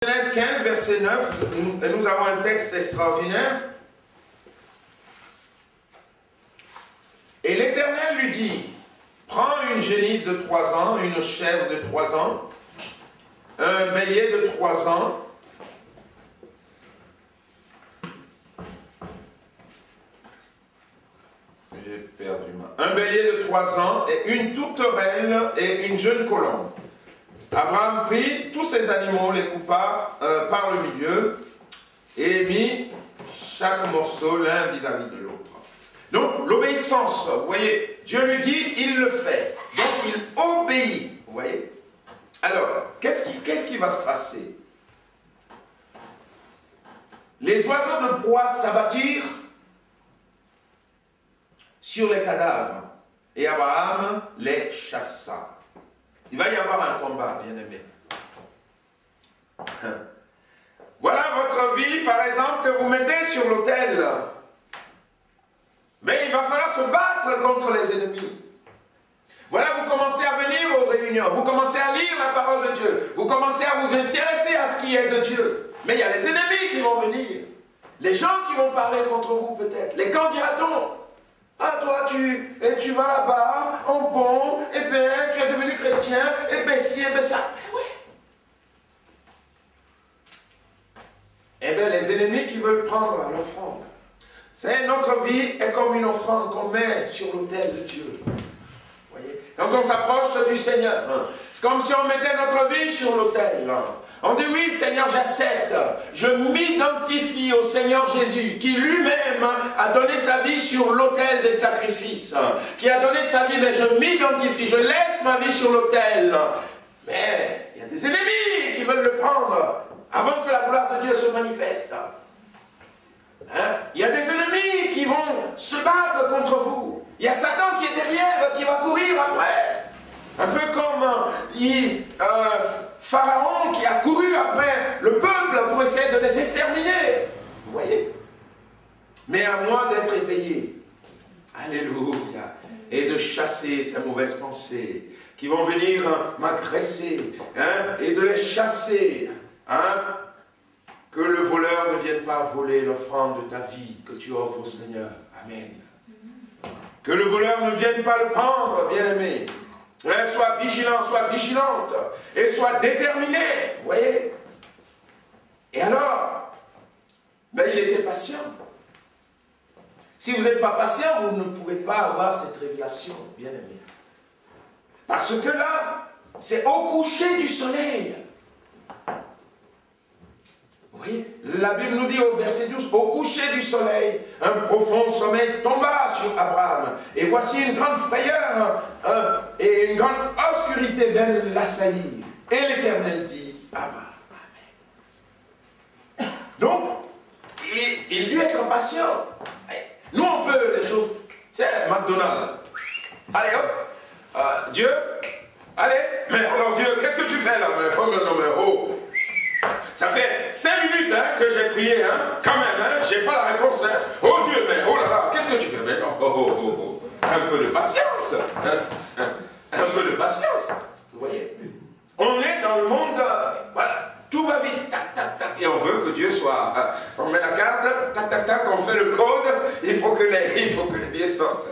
Genèse 15, verset 9, nous avons un texte extraordinaire. Et l'Éternel lui dit, prends une génisse de 3 ans, une chèvre de 3 ans, un bélier de 3 ans, un bélier de 3 ans et une tourterelle et une jeune colombe. Abraham prit tous ces animaux, les coupa par le milieu et mit chaque morceau l'un vis-à-vis de l'autre. Donc l'obéissance, vous voyez, Dieu lui dit, il le fait. Donc il obéit, vous voyez. Alors, qu'est-ce qui va se passer? Les oiseaux de proie s'abattirent sur les cadavres et Abraham les chassa. Il va y avoir un combat, bien-aimé. Voilà votre vie, par exemple, que vous mettez sur l'autel. Mais il va falloir se battre contre les ennemis. Voilà, vous commencez à venir aux réunions, vous commencez à lire la parole de Dieu, vous commencez à vous intéresser à ce qui est de Dieu. Mais il y a les ennemis qui vont venir. Les gens qui vont parler contre vous peut-être. Les qu'en dira-t-on? Ah, toi, tu vas là-bas, en bon, eh bien, tu es devenu chrétien, eh bien, si, eh bien, ça. Mais oui. Eh bien, les ennemis qui veulent prendre l'offrande. C'est notre vie est comme une offrande qu'on met sur l'autel de Dieu. Vous voyez? Quand on s'approche du Seigneur, c'est comme si on mettait notre vie sur l'autel. On dit oui, Seigneur, j'accepte. Je m'identifie au Seigneur Jésus, qui lui-même a donné sa vie sur l'autel des sacrifices. Qui a donné sa vie, mais je m'identifie, je laisse ma vie sur l'autel. Mais il y a des ennemis qui veulent le prendre avant que la gloire de Dieu se manifeste. Il y a des ennemis qui vont se battre contre vous. Il y a Satan qui est derrière, qui va courir après. Un peu comme Pharaon qui a couru après le peuple pour essayer de les exterminer. Vous voyez? Mais à moins d'être éveillé. Alléluia. Et de chasser ces mauvaises pensées qui vont venir m'agresser. Et de les chasser. Que le voleur ne vienne pas voler l'offrande de ta vie que tu offres au Seigneur. Amen. Que le voleur ne vienne pas le prendre, bien-aimé. Sois vigilant, sois vigilante. Et sois déterminé. Vous voyez? Et alors, ben, il était patient. Si vous n'êtes pas patient, vous ne pouvez pas avoir cette révélation, bien-aimé. Parce que là, c'est au coucher du soleil. Vous voyez, la Bible nous dit au verset 12, au coucher du soleil, un profond sommeil tomba sur Abraham. Et voici une grande frayeur et une grande obscurité vint l'assaillir. Et l'Éternel dit, Abraham, Amen. Donc, il dut être patient. Nous, on veut les choses, tiens, McDonald's. Allez, hop, Dieu, allez, mais alors Dieu, qu'est-ce que tu fais là? Oh, non, mais oh. Ça fait 5 minutes que j'ai prié, quand même, j'ai pas la réponse. Oh Dieu, mais oh là là, qu'est-ce que tu fais? Mais non, oh. Un peu de patience. Un peu de patience. Vous voyez? On est dans le monde, voilà, tout va vite, tac, tac, tac, et on veut que Dieu soit. On met la carte, tac, tac, tac, on fait le code, il faut que les billets sortent.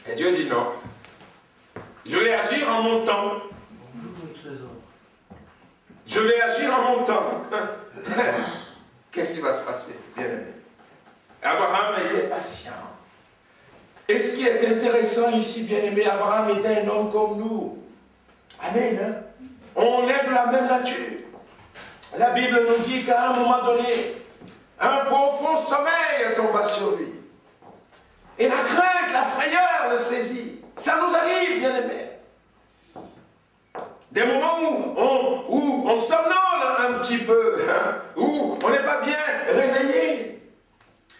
Et Dieu dit non. Je vais agir en mon temps. Je vais agir en mon temps. Qu'est-ce qui va se passer, bien-aimé? Abraham était patient. Et ce qui est intéressant ici, bien-aimé, Abraham était un homme comme nous. Amen. On est de la même nature. La Bible nous dit qu'à un moment donné, un profond sommeil tomba sur lui. Et la crainte, la frayeur le saisit. Ça nous arrive, bien-aimé. Des moments où on somnole un petit peu, où on n'est pas bien réveillé.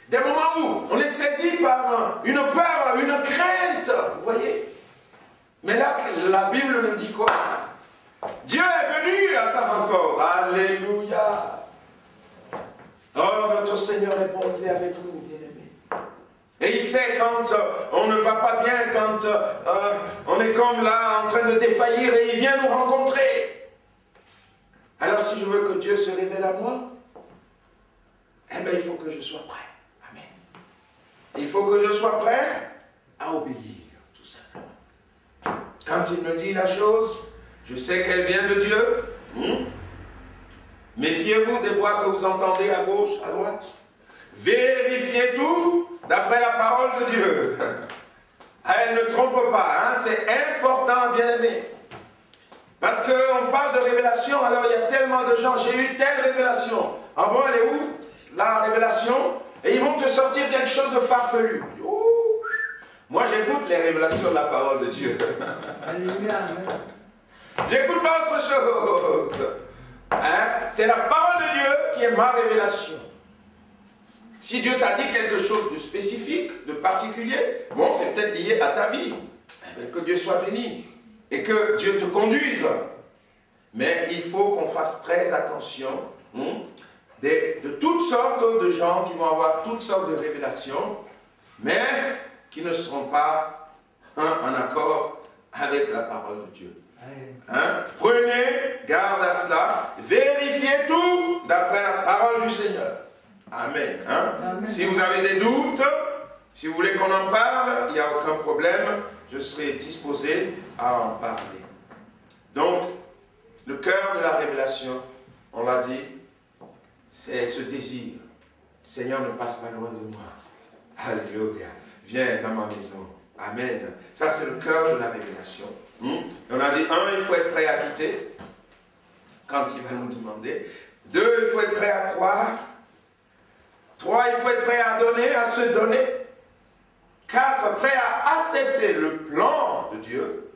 Des moments où on est saisi par une peur, une crainte, vous voyez. Mais là, la Bible nous dit quoi? Dieu est venu à sa rencontre. Alléluia. Oh, notre Seigneur est bon, il est avec nous, bien-aimés. Et il sait quand on ne va pas bien, quand on est comme là, en train de défaillir, et il vient nous rencontrer. Alors si je veux que Dieu se révèle à moi, eh bien il faut que je sois prêt. Amen. Il faut que je sois prêt à obéir, tout simplement. Quand il me dit la chose, je sais qu'elle vient de Dieu. Méfiez-vous des voix que vous entendez à gauche, à droite. Vérifiez tout d'après la parole de Dieu. Elle ne trompe pas, hein? C'est important, bien-aimé. Parce qu'on parle de révélation, alors il y a tellement de gens, j'ai eu telle révélation. Ah bon, elle est où? La révélation. Et ils vont te sortir quelque chose de farfelu. Ouh. Moi, j'écoute les révélations de la parole de Dieu. J'écoute pas autre chose. Hein? C'est la parole de Dieu qui est ma révélation. Si Dieu t'a dit quelque chose de spécifique, de particulier, bon, c'est peut-être lié à ta vie. Eh bien, que Dieu soit béni. Et que Dieu te conduise. Mais il faut qu'on fasse très attention de toutes sortes de gens qui vont avoir toutes sortes de révélations, mais qui ne seront pas en accord avec la parole de Dieu. Hein? Prenez garde à cela, vérifiez tout d'après la parole du Seigneur. Amen. Hein? Amen. Si vous avez des doutes, si vous voulez qu'on en parle, il n'y a aucun problème, je serai disposé à en parler. Donc, le cœur de la révélation, on l'a dit, c'est ce désir. Seigneur, ne passe pas loin de moi. Alléluia. Viens dans ma maison. Amen. Ça, c'est le cœur de la révélation. On a dit, un, il faut être prêt à quitter quand il va nous demander. Deux, il faut être prêt à croire. Trois, il faut être prêt à donner, à se donner. Quatre, prêt à accepter le plan de Dieu.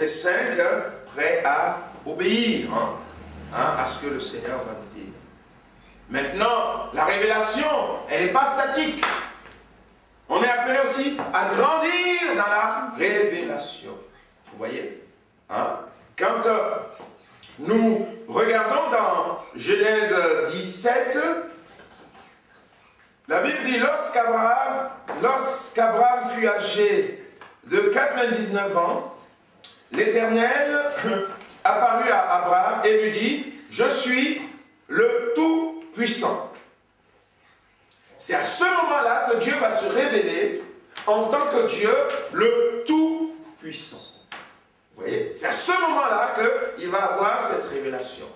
Et cinq, prêt à obéir à ce que le Seigneur va nous dire. Maintenant, la révélation, elle n'est pas statique. On est appelé aussi à grandir dans la révélation. Vous voyez, hein? Quand nous regardons dans Genèse 17, la Bible dit, lorsqu'Abraham fut âgé de 99 ans, l'Éternel apparut à Abraham et lui dit, je suis le Tout-Puissant. C'est à ce moment-là que Dieu va se révéler en tant que Dieu, le Tout-Puissant. Vous voyez? C'est à ce moment-là qu'il va avoir cette révélation.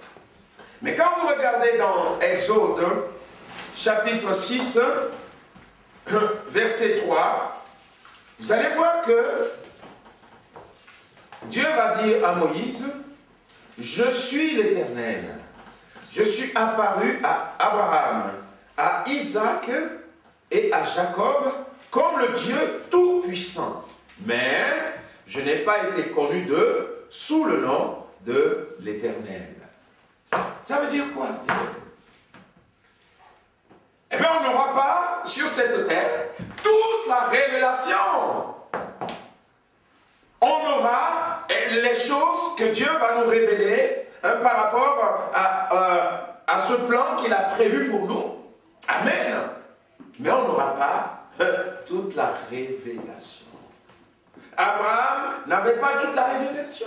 Mais quand vous regardez dans Exode, chapitre 6, verset 3, vous allez voir que Dieu va dire à Moïse, je suis l'Éternel. Je suis apparu à Abraham, à Isaac et à Jacob comme le Dieu Tout-Puissant. Mais je n'ai pas été connu d'eux sous le nom de l'Éternel. Ça veut dire quoi? Eh bien, on n'aura pas sur cette terre toute la révélation. On aura les choses que Dieu va nous révéler par rapport à ce plan qu'il a prévu pour nous. Amen. Mais on n'aura pas toute la révélation. Abraham n'avait pas toute la révélation.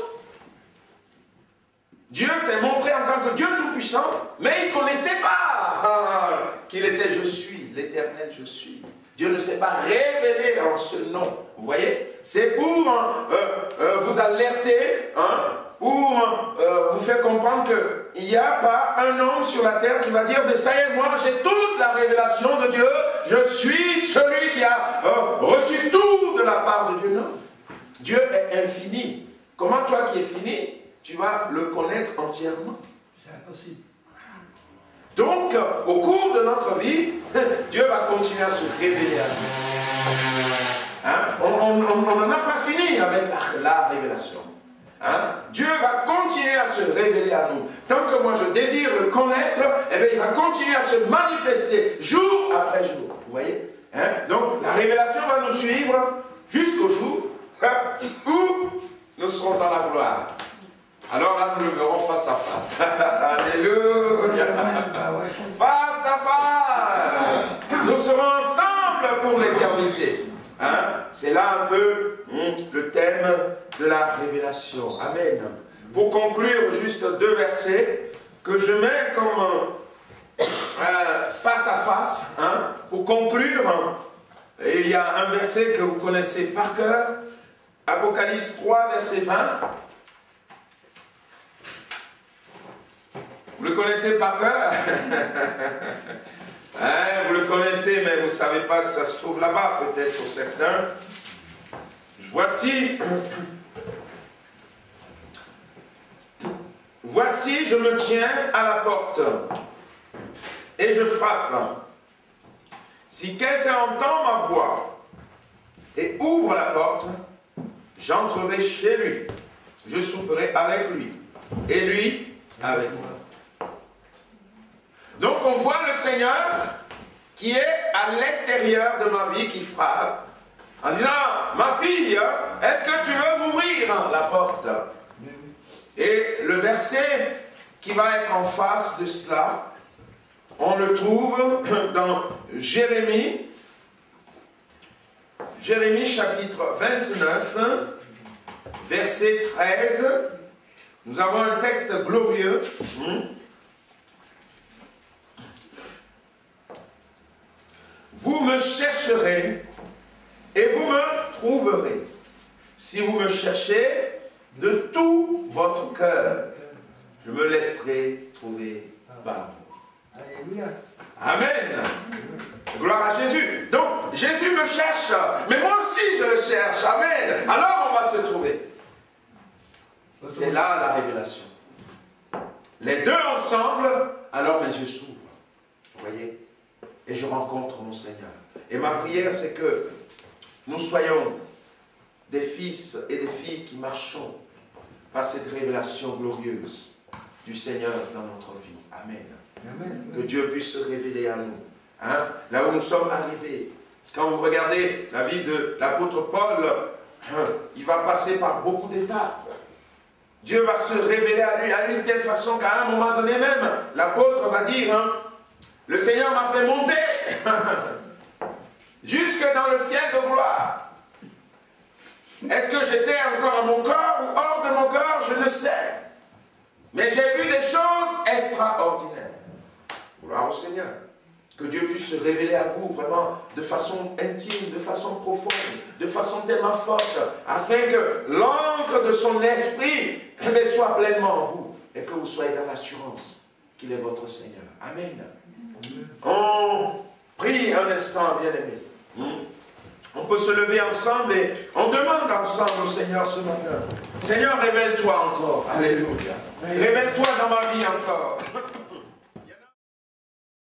Dieu s'est montré en tant que Dieu Tout-Puissant, mais il ne connaissait pas qu'il était je suis, l'Éternel je suis. Dieu ne s'est pas révélé en ce nom. Vous voyez? C'est pour vous alerter, pour vous faire comprendre qu'il n'y a pas un homme sur la terre qui va dire, mais ça y est, moi j'ai toute la révélation de Dieu, je suis celui qui a reçu tout de la part de Dieu. Non. Dieu est infini. Comment toi qui es fini, tu vas le connaître entièrement? C'est impossible. Donc, au cours de notre vie, Dieu va continuer à se révéler à nous. Hein? On n'en a pas fini avec la révélation. Hein? Dieu va continuer à se révéler à nous. Tant que moi je désire le connaître, eh bien, il va continuer à se manifester jour après jour. Vous voyez? Hein? Donc, la révélation va nous suivre jusqu'au jour où nous serons dans la gloire. Alors là, nous le verrons face à face. Alléluia. Face à face. Nous serons ensemble pour l'éternité. Hein? C'est là un peu le thème de la révélation. Amen. Pour conclure, juste deux versets que je mets comme face à face, hein, pour conclure. Et il y a un verset que vous connaissez par cœur, Apocalypse 3, verset 20. Vous le connaissez par cœur? Hein, vous le connaissez, mais vous ne savez pas que ça se trouve là-bas, peut-être pour certains. Voici, je me tiens à la porte et je frappe. Si quelqu'un entend ma voix et ouvre la porte, j'entrerai chez lui. Je souperai avec lui et lui avec moi. Donc on voit le Seigneur qui est à l'extérieur de ma vie, qui frappe, en disant, ma fille, est-ce que tu veux m'ouvrir la porte? Et le verset qui va être en face de cela, on le trouve dans Jérémie chapitre 29, verset 13. Nous avons un texte glorieux. Vous me chercherez et vous me trouverez, si vous me cherchez de tout votre cœur. Je me laisserai trouver par vous. Alléluia. Amen. Gloire à Jésus. Donc, Jésus me cherche, mais moi aussi je le cherche. Amen. Alors on va se trouver. C'est là la révélation. Les deux ensemble, alors mes yeux s'ouvrent. Vous voyez? Et je rencontre mon Seigneur. Et ma prière, c'est que nous soyons des fils et des filles qui marchons par cette révélation glorieuse du Seigneur dans notre vie. Amen. Amen. Que Dieu puisse se révéler à nous. Hein? Là où nous sommes arrivés. Quand vous regardez la vie de l'apôtre Paul, il va passer par beaucoup d'étapes. Dieu va se révéler à lui d'une telle façon qu'à un moment donné même, l'apôtre va dire, hein, le Seigneur m'a fait monter jusque dans le ciel de gloire. Est-ce que j'étais encore à mon corps ou hors de mon corps? Je ne sais. Mais j'ai vu des choses extraordinaires. Gloire au Seigneur. Que Dieu puisse se révéler à vous vraiment de façon intime, de façon profonde, de façon tellement forte, afin que l'encre de son esprit soit pleinement en vous et que vous soyez dans l'assurance qu'il est votre Seigneur. Amen. On prie un instant, bien-aimé. On peut se lever ensemble et on demande ensemble au Seigneur ce matin. Seigneur, révèle-toi encore. Alléluia. Révèle-toi dans ma vie encore.